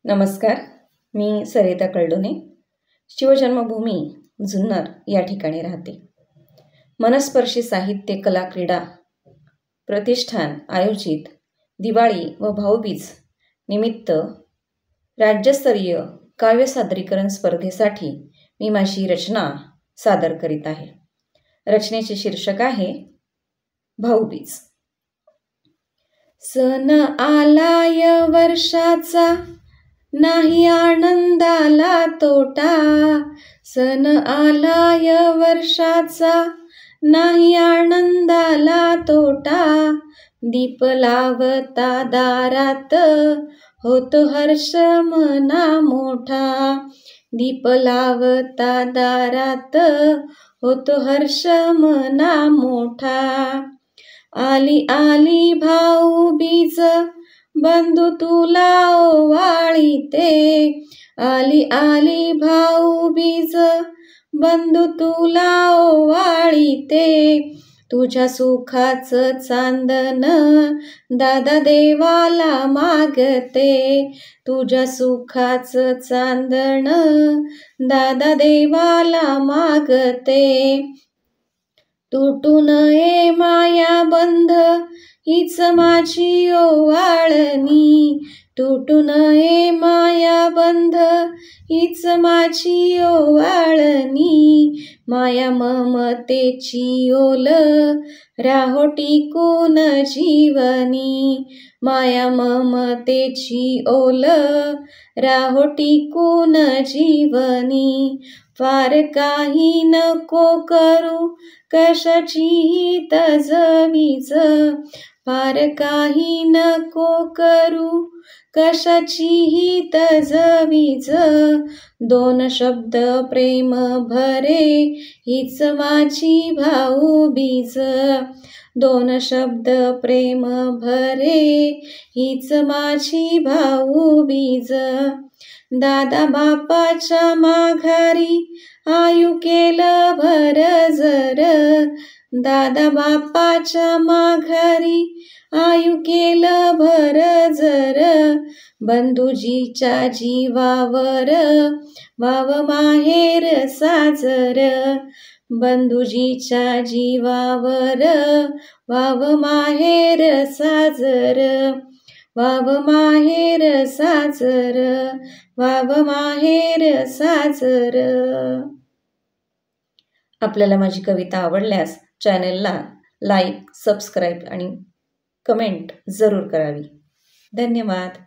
नमस्कार, मी सरिता कळडोने, शिवजन्मभूमी जुन्नर या ठिकाणी राहते. मनस्पर्शी साहित्य कला क्रीडा प्रतिष्ठान आयोजित दिवाळी व भाऊबीज निमित्त राज्यस्तरीय काव्य सादरीकरण स्पर्धेसाठी मी माझी रचना सादर करीत आहे. रचनेचे शीर्षक आहे भाऊबीज. सण आलाय वर्षाचा, नाही आनंदाला तोटा. सण आलाय वर्षाचा, नाही आनंदाला तोटा. दीप लावता दारात, होतो हर्ष मना मोठा. दीप लावता दारात, होतो हर्ष मना मोठा. आली आली भाऊबीज, बंधू तुला ओवाळीते. आली आली भाऊबीज, बंधू तुला ओवाळीते. तुझ्या सुखाचं चांदण दादा देवाला मागते. तुझ्या सुखाचं चांदण दादा देवाला मागते. तुटू नये माया बंध, हीच माझी ओवाळणी. तुटू नये माया बंध, हीच माझी ओवाळणी. माया ममतेची ओल, राहो टिकून जीवनी. माया ममतेची ओल, राहो टिकून जीवनी. फार काही नको करू, कशाचीही तजवीज. फार काही नको करू, कशाचीही तजवीज. दोन शब्द प्रेम भरे, हीच माझी भाऊबीज. दोन शब्द प्रेम भरे, हीच माझी भाऊबीज. दादा बापाच्या माघारी, आयु केलं भर जर. दादा बापाच्या माघारी, आयु केलं भर जर. बंधुजीच्या जीवावर, वाव माहेर साजर. बंधुजीच्या जीवावर, वाव माहेर साजर. वाव माहेर साजर, वाव माहेर साजर. आपल्याला माझी कविता आवडल्यास चॅनेलला लाईक, सबस्क्राईब आणि कमेंट जरूर करावी. धन्यवाद.